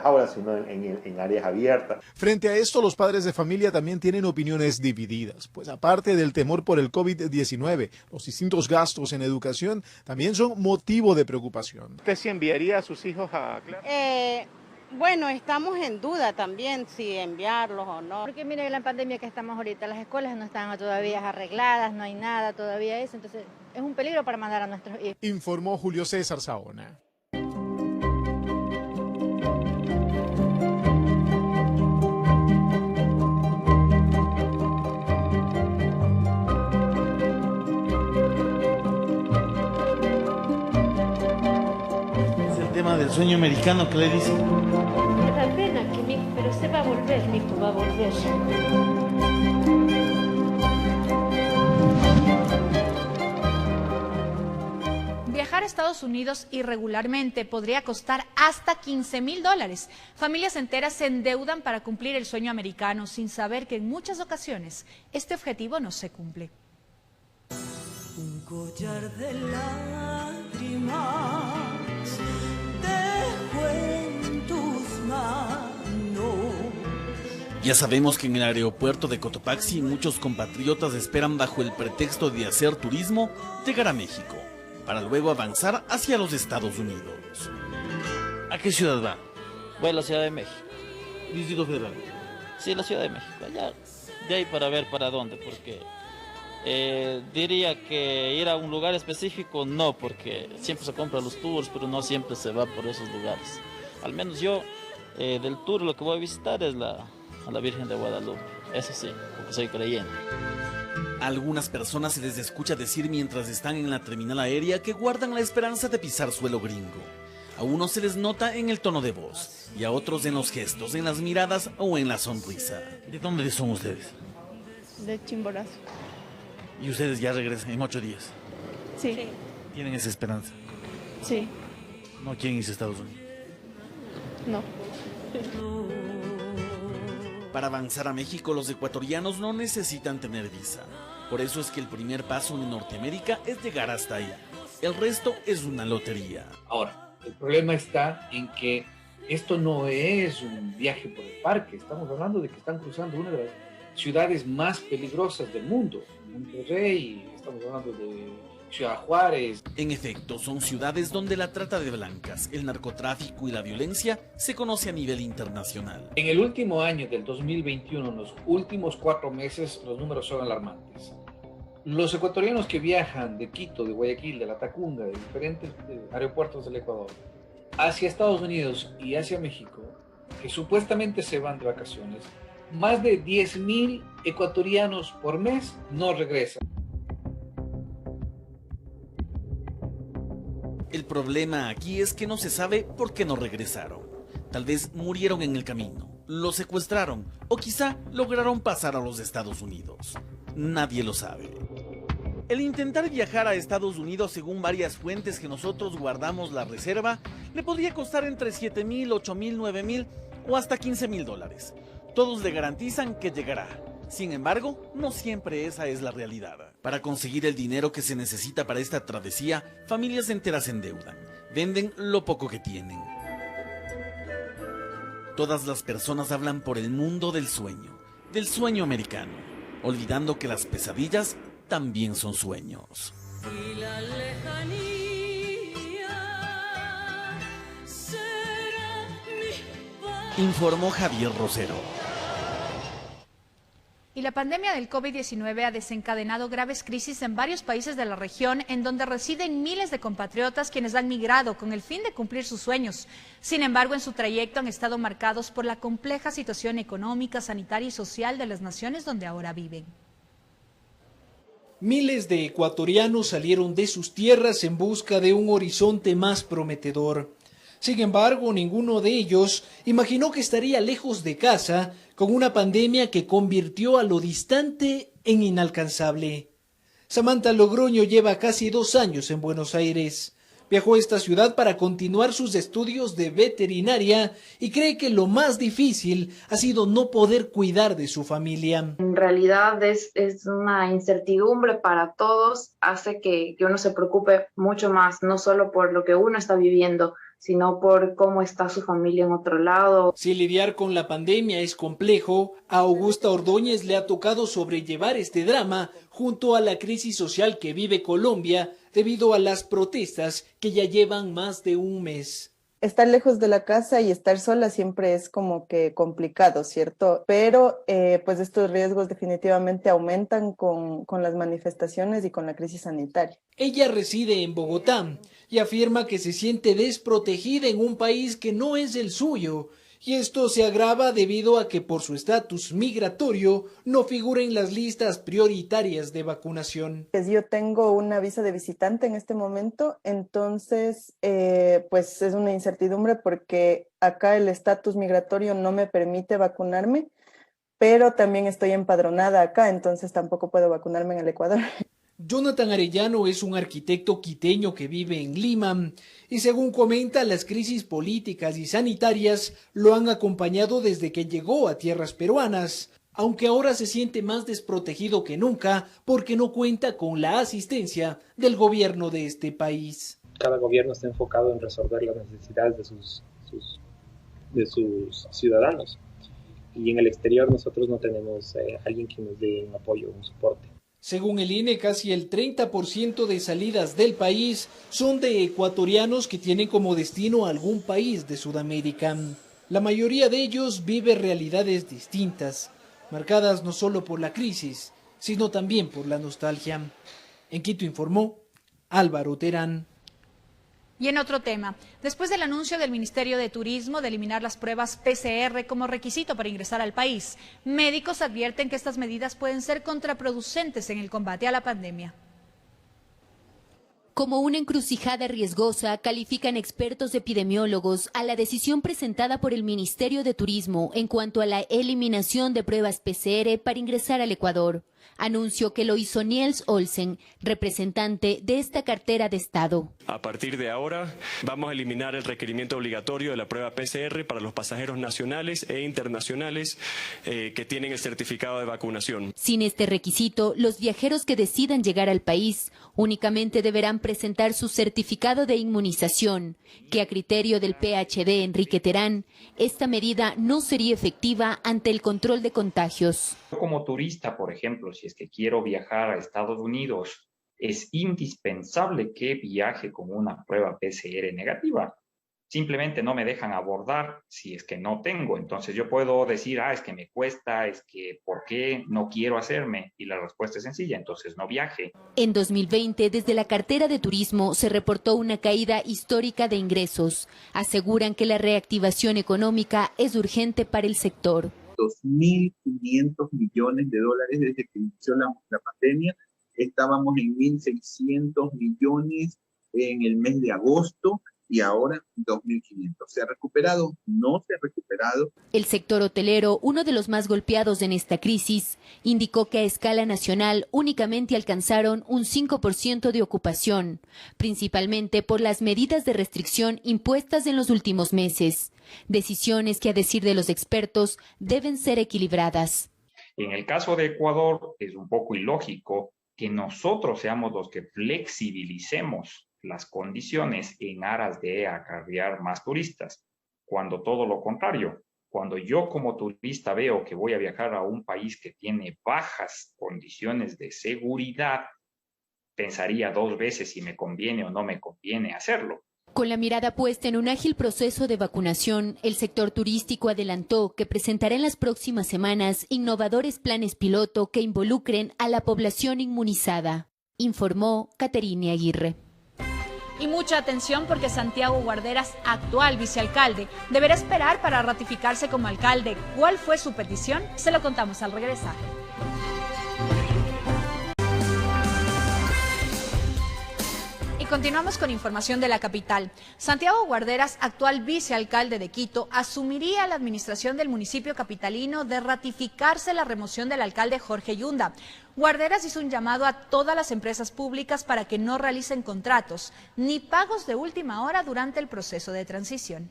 aulas, sino en áreas abiertas. Frente a esto, los padres de familia también tienen opiniones divididas, pues aparte del temor por el COVID-19, los distintos gastos en educación también son motivo de preocupación. ¿Usted sí enviaría a sus hijos a clase? Bueno, estamos en duda también si enviarlos o no. Porque mire la pandemia que estamos ahorita, las escuelas no están todavía arregladas, no hay nada todavía eso, entonces es un peligro para mandar a nuestros hijos. Informó Julio César Saona. Del sueño americano que le dicen. Me da pena que mi hijo, pero se va a volver, mi hijo va a volver. Viajar a Estados Unidos irregularmente podría costar hasta $15,000. Familias enteras se endeudan para cumplir el sueño americano sin saber que en muchas ocasiones este objetivo no se cumple. Un collar de lágrimas dejo en tus manos. Ya sabemos que en el aeropuerto de Cotopaxi muchos compatriotas esperan bajo el pretexto de hacer turismo llegar a México, para luego avanzar hacia los Estados Unidos. ¿A qué ciudad va? Voy a la Ciudad de México. ¿Distrito Federal? Sí, la Ciudad de México. Allá, de ahí para ver para dónde, porque diría que ir a un lugar específico no, porque siempre se compran los tours, pero no siempre se va por esos lugares. Al menos yo, del tour, lo que voy a visitar es a la Virgen de Guadalupe. Eso sí, porque soy creyente. A algunas personas se les escucha decir mientras están en la terminal aérea que guardan la esperanza de pisar suelo gringo. A unos se les nota en el tono de voz y a otros en los gestos, en las miradas o en la sonrisa. ¿De dónde son ustedes? De Chimborazo. ¿Y ustedes ya regresan en 8 días? Sí. ¿Tienen esa esperanza? Sí. ¿No quieren irse a Estados Unidos? No. Para avanzar a México, los ecuatorianos no necesitan tener visa. Por eso es que el primer paso en Norteamérica es llegar hasta ahí. El resto es una lotería. Ahora, el problema está en que esto no es un viaje por el parque. Estamos hablando de que están cruzando una de las ciudades más peligrosas del mundo. Monterrey, estamos hablando de Ciudad Juárez. En efecto, son ciudades donde la trata de blancas, el narcotráfico y la violencia se conoce a nivel internacional. En el último año del 2021, en los últimos 4 meses, los números son alarmantes. Los ecuatorianos que viajan de Quito, de Guayaquil, de La Tacunga, de diferentes aeropuertos del Ecuador, hacia Estados Unidos y hacia México, que supuestamente se van de vacaciones, más de 10,000 ecuatorianos por mes no regresan. El problema aquí es que no se sabe por qué no regresaron. Tal vez murieron en el camino, los secuestraron o quizá lograron pasar a los Estados Unidos. Nadie lo sabe. El intentar viajar a Estados Unidos, según varias fuentes que nosotros guardamos la reserva, le podría costar entre 7,000, 8,000, 9,000 o hasta $15,000. Todos le garantizan que llegará. Sin embargo, no siempre esa es la realidad. Para conseguir el dinero que se necesita para esta travesía, familias enteras se endeudan, venden lo poco que tienen. Todas las personas hablan por el mundo del sueño americano, olvidando que las pesadillas también son sueños. Y la lejanía será mi paz. Informó Javier Rosero. Y la pandemia del COVID-19 ha desencadenado graves crisis en varios países de la región, en donde residen miles de compatriotas quienes han migrado con el fin de cumplir sus sueños. Sin embargo, en su trayecto han estado marcados por la compleja situación económica, sanitaria y social de las naciones donde ahora viven. Miles de ecuatorianos salieron de sus tierras en busca de un horizonte más prometedor. Sin embargo, ninguno de ellos imaginó que estaría lejos de casa con una pandemia que convirtió a lo distante en inalcanzable. Samantha Logroño lleva casi 2 años en Buenos Aires. Viajó a esta ciudad para continuar sus estudios de veterinaria y cree que lo más difícil ha sido no poder cuidar de su familia. En realidad es una incertidumbre para todos, hace que uno se preocupe mucho más, no solo por lo que uno está viviendo, sino por cómo está su familia en otro lado. Si lidiar con la pandemia es complejo, a Augusta Ordóñez le ha tocado sobrellevar este drama junto a la crisis social que vive Colombia debido a las protestas que ya llevan más de un mes. Estar lejos de la casa y estar sola siempre es como que complicado, ¿cierto? Pero pues estos riesgos definitivamente aumentan con las manifestaciones y con la crisis sanitaria. Ella reside en Bogotá y afirma que se siente desprotegida en un país que no es el suyo. Y esto se agrava debido a que por su estatus migratorio no figura en las listas prioritarias de vacunación. Yo tengo una visa de visitante en este momento, entonces pues es una incertidumbre porque acá el estatus migratorio no me permite vacunarme, pero también estoy empadronada acá, entonces tampoco puedo vacunarme en el Ecuador. Jonathan Arellano es un arquitecto quiteño que vive en Lima y según comenta, las crisis políticas y sanitarias lo han acompañado desde que llegó a tierras peruanas, aunque ahora se siente más desprotegido que nunca porque no cuenta con la asistencia del gobierno de este país. Cada gobierno está enfocado en resolver las necesidades de sus ciudadanos y en el exterior nosotros no tenemos alguien que nos dé un apoyo, un soporte. Según el INE, casi el 30% de salidas del país son de ecuatorianos que tienen como destino algún país de Sudamérica. La mayoría de ellos vive realidades distintas, marcadas no solo por la crisis, sino también por la nostalgia. En Quito informó Álvaro Terán. Y en otro tema, después del anuncio del Ministerio de Turismo de eliminar las pruebas PCR como requisito para ingresar al país, médicos advierten que estas medidas pueden ser contraproducentes en el combate a la pandemia. Como una encrucijada riesgosa, califican expertos epidemiólogos a la decisión presentada por el Ministerio de Turismo en cuanto a la eliminación de pruebas PCR para ingresar al Ecuador. Anuncio que lo hizo Niels Olsen, representante de esta cartera de Estado. A partir de ahora vamos a eliminar el requerimiento obligatorio de la prueba PCR para los pasajeros nacionales e internacionales que tienen el certificado de vacunación. Sin este requisito, los viajeros que decidan llegar al país únicamente deberán presentar su certificado de inmunización, que a criterio del PhD Enrique Terán, esta medida no sería efectiva ante el control de contagios. Como turista, por ejemplo, si es que quiero viajar a Estados Unidos, es indispensable que viaje con una prueba PCR negativa. Simplemente no me dejan abordar si es que no tengo. Entonces yo puedo decir, es que me cuesta, es que ¿por qué no quiero hacerme? Y la respuesta es sencilla, entonces no viaje. En 2020, desde la cartera de turismo se reportó una caída histórica de ingresos. Aseguran que la reactivación económica es urgente para el sector. 2.500 millones de dólares desde que inició la pandemia. Estábamos en 1.600 millones en el mes de agosto y ahora 2.500. ¿Se ha recuperado? No se ha recuperado. El sector hotelero, uno de los más golpeados en esta crisis, indicó que a escala nacional únicamente alcanzaron un 5% de ocupación, principalmente por las medidas de restricción impuestas en los últimos meses. Decisiones que, a decir de los expertos, deben ser equilibradas. En el caso de Ecuador, es un poco ilógico que nosotros seamos los que flexibilicemos las condiciones en aras de acarrear más turistas, cuando todo lo contrario, cuando yo como turista veo que voy a viajar a un país que tiene bajas condiciones de seguridad, pensaría 2 veces si me conviene o no me conviene hacerlo. Con la mirada puesta en un ágil proceso de vacunación, el sector turístico adelantó que presentará en las próximas semanas innovadores planes piloto que involucren a la población inmunizada, informó Caterine Aguirre. Y mucha atención porque Santiago Guarderas, actual vicealcalde, deberá esperar para ratificarse como alcalde. ¿Cuál fue su petición? Se lo contamos al regresar. Continuamos con información de la capital. Santiago Guarderas, actual vicealcalde de Quito, asumiría la administración del municipio capitalino de ratificarse la remoción del alcalde Jorge Yunda. Guarderas hizo un llamado a todas las empresas públicas para que no realicen contratos ni pagos de última hora durante el proceso de transición.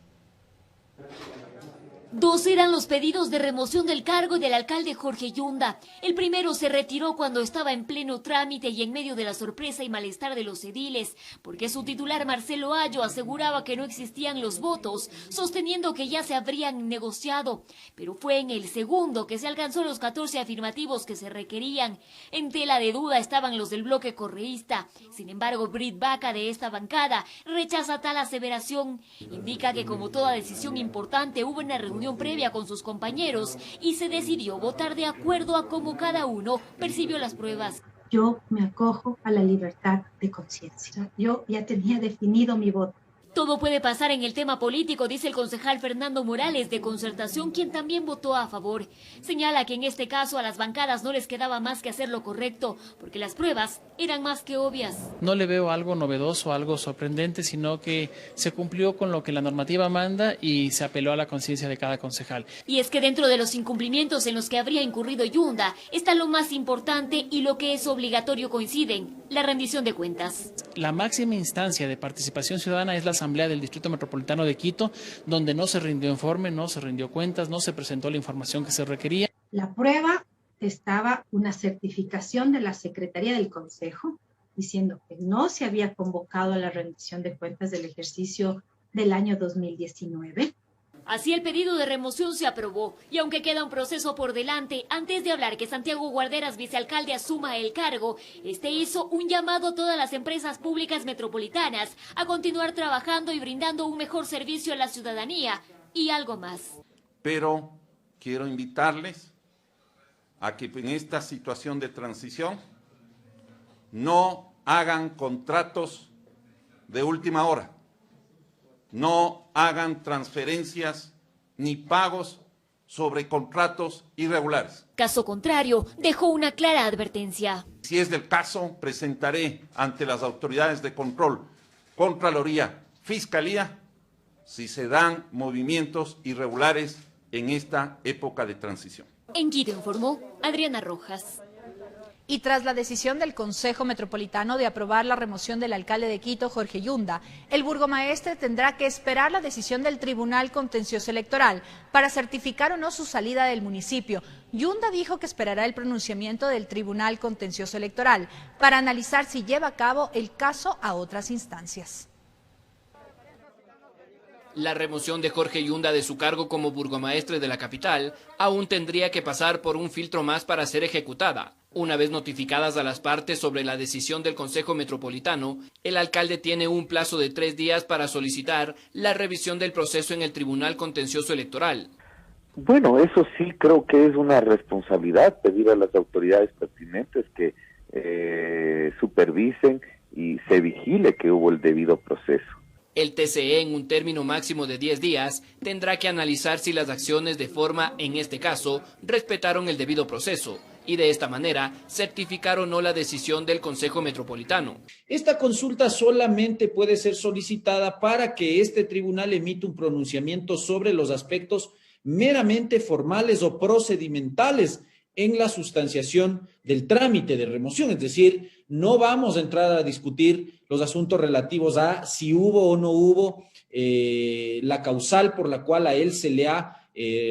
2 eran los pedidos de remoción del cargo del alcalde Jorge Yunda. El primero se retiró cuando estaba en pleno trámite y en medio de la sorpresa y malestar de los ediles, porque su titular Marcelo Ayo aseguraba que no existían los votos, sosteniendo que ya se habrían negociado. Pero fue en el segundo que se alcanzó los 14 afirmativos que se requerían. En tela de duda estaban los del bloque correísta. Sin embargo, Brit Baca, de esta bancada, rechaza tal aseveración. Indica que como toda decisión importante hubo una reunión previa con sus compañeros y se decidió votar de acuerdo a cómo cada uno percibió las pruebas. Yo me acojo a la libertad de conciencia. Yo ya tenía definido mi voto. Todo puede pasar en el tema político, dice el concejal Fernando Morales de Concertación, quien también votó a favor. Señala que en este caso a las bancadas no les quedaba más que hacer lo correcto, porque las pruebas eran más que obvias. No le veo algo novedoso, algo sorprendente, sino que se cumplió con lo que la normativa manda y se apeló a la conciencia de cada concejal. Y es que dentro de los incumplimientos en los que habría incurrido Yunda está lo más importante y lo que es obligatorio coinciden, la rendición de cuentas. La máxima instancia de participación ciudadana es la Asamblea del Distrito Metropolitano de Quito, donde no se rindió informe, no se rindió cuentas, no se presentó la información que se requería. La prueba estaba una certificación de la Secretaría del Consejo diciendo que no se había convocado a la rendición de cuentas del ejercicio del año 2019. Así el pedido de remoción se aprobó y aunque queda un proceso por delante, antes de hablar que Santiago Guarderas, vicealcalde, asuma el cargo, este hizo un llamado a todas las empresas públicas metropolitanas a continuar trabajando y brindando un mejor servicio a la ciudadanía y algo más. Pero quiero invitarles a que en esta situación de transición no hagan contratos de última hora. No hagan transferencias ni pagos sobre contratos irregulares. Caso contrario, dejó una clara advertencia. Si es del caso, presentaré ante las autoridades de control, Contraloría, Fiscalía, si se dan movimientos irregulares en esta época de transición. En Quito informó Adriana Rojas. Y tras la decisión del Consejo Metropolitano de aprobar la remoción del alcalde de Quito, Jorge Yunda, el burgomaestre tendrá que esperar la decisión del Tribunal Contencioso Electoral para certificar o no su salida del municipio. Yunda dijo que esperará el pronunciamiento del Tribunal Contencioso Electoral para analizar si lleva a cabo el caso a otras instancias. La remoción de Jorge Yunda de su cargo como burgomaestre de la capital aún tendría que pasar por un filtro más para ser ejecutada. Una vez notificadas a las partes sobre la decisión del Consejo Metropolitano, el alcalde tiene un plazo de 3 días para solicitar la revisión del proceso en el Tribunal Contencioso Electoral. Bueno, eso sí creo que es una responsabilidad pedir a las autoridades pertinentes que supervisen y se vigile que hubo el debido proceso. El TCE, en un término máximo de 10 días, tendrá que analizar si las acciones de forma, en este caso, respetaron el debido proceso y de esta manera certificar o no la decisión del Consejo Metropolitano. Esta consulta solamente puede ser solicitada para que este tribunal emita un pronunciamiento sobre los aspectos meramente formales o procedimentales en la sustanciación del trámite de remoción, es decir, no vamos a entrar a discutir los asuntos relativos a si hubo o no hubo la causal por la cual a él se le ha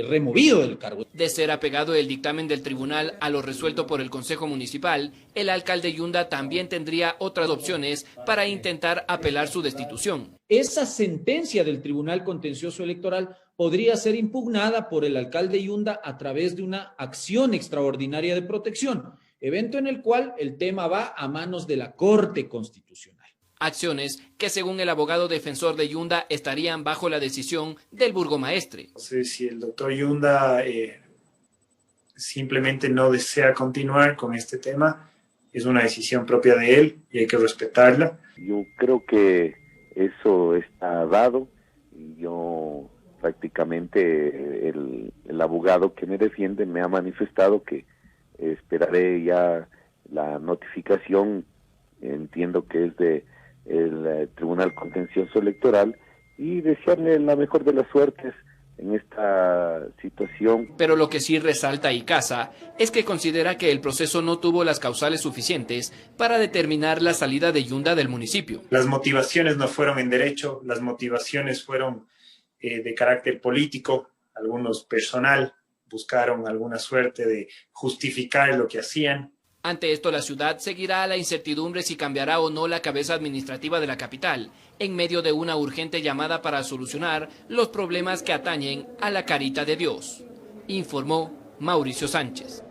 removido del cargo. De ser apegado el dictamen del tribunal a lo resuelto por el Consejo Municipal, el alcalde Yunda también tendría otras opciones para intentar apelar su destitución. Esa sentencia del Tribunal Contencioso Electoral podría ser impugnada por el alcalde Yunda a través de una acción extraordinaria de protección, evento en el cual el tema va a manos de la Corte Constitucional. Acciones que, según el abogado defensor de Yunda, estarían bajo la decisión del burgomaestre. No sé si el doctor Yunda simplemente no desea continuar con este tema. Es una decisión propia de él y hay que respetarla. Yo creo que eso está dado y yo prácticamente el abogado que me defiende me ha manifestado que esperaré ya la notificación, entiendo que es de el Tribunal Contencioso Electoral, y desearle la mejor de las suertes en esta situación. Pero lo que sí resalta Icaza es que considera que el proceso no tuvo las causales suficientes para determinar la salida de Yunda del municipio. Las motivaciones no fueron en derecho, las motivaciones fueron de carácter político, algunos personal, buscaron alguna suerte de justificar lo que hacían. Ante esto, la ciudad seguirá a la incertidumbre si cambiará o no la cabeza administrativa de la capital, en medio de una urgente llamada para solucionar los problemas que atañen a la carita de Dios, informó Mauricio Sánchez.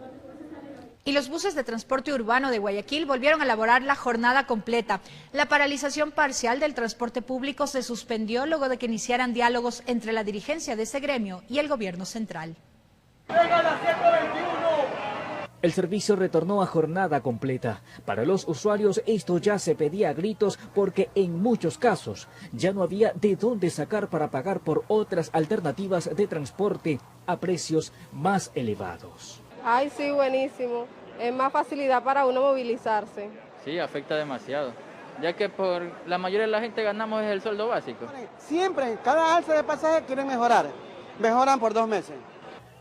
Y los buses de transporte urbano de Guayaquil volvieron a laborar la jornada completa. La paralización parcial del transporte público se suspendió luego de que iniciaran diálogos entre la dirigencia de ese gremio y el gobierno central. El servicio retornó a jornada completa. Para los usuarios esto ya se pedía a gritos porque en muchos casos ya no había de dónde sacar para pagar por otras alternativas de transporte a precios más elevados. Ay, sí, buenísimo. Es más facilidad para uno movilizarse. Sí, afecta demasiado, ya que por la mayoría de la gente ganamos el sueldo básico. Siempre, cada alza de pasaje quieren mejorar. Mejoran por 2 meses.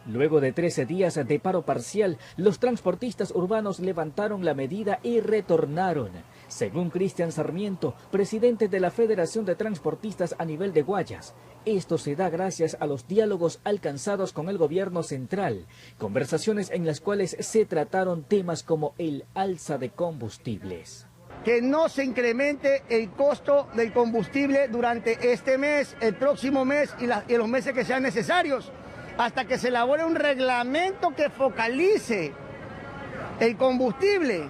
Luego de 13 días de paro parcial, los transportistas urbanos levantaron la medida y retornaron. Según Cristian Sarmiento, presidente de la Federación de Transportistas a nivel de Guayas, esto se da gracias a los diálogos alcanzados con el gobierno central, conversaciones en las cuales se trataron temas como el alza de combustibles. Que no se incremente el costo del combustible durante este mes, el próximo mes y los meses que sean necesarios, hasta que se elabore un reglamento que focalice el combustible.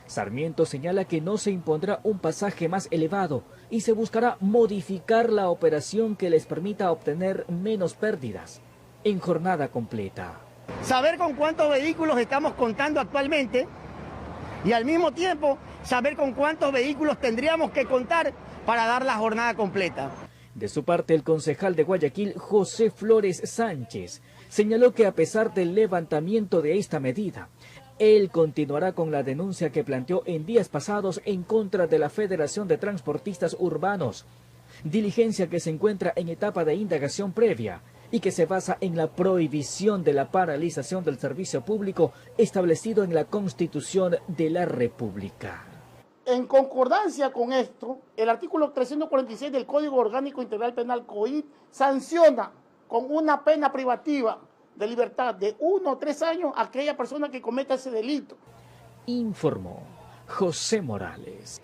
Sarmiento señala que no se impondrá un pasaje más elevado y se buscará modificar la operación que les permita obtener menos pérdidas en jornada completa. Saber con cuántos vehículos estamos contando actualmente y al mismo tiempo saber con cuántos vehículos tendríamos que contar para dar la jornada completa. De su parte, el concejal de Guayaquil, José Flores Sánchez, señaló que a pesar del levantamiento de esta medida, él continuará con la denuncia que planteó en días pasados en contra de la Federación de Transportistas Urbanos, diligencia que se encuentra en etapa de indagación previa y que se basa en la prohibición de la paralización del servicio público establecido en la Constitución de la República. En concordancia con esto, el artículo 346 del Código Orgánico Integral Penal COIP sanciona con una pena privativa de libertad de 1 o 3 años a aquella persona que cometa ese delito. Informó José Morales.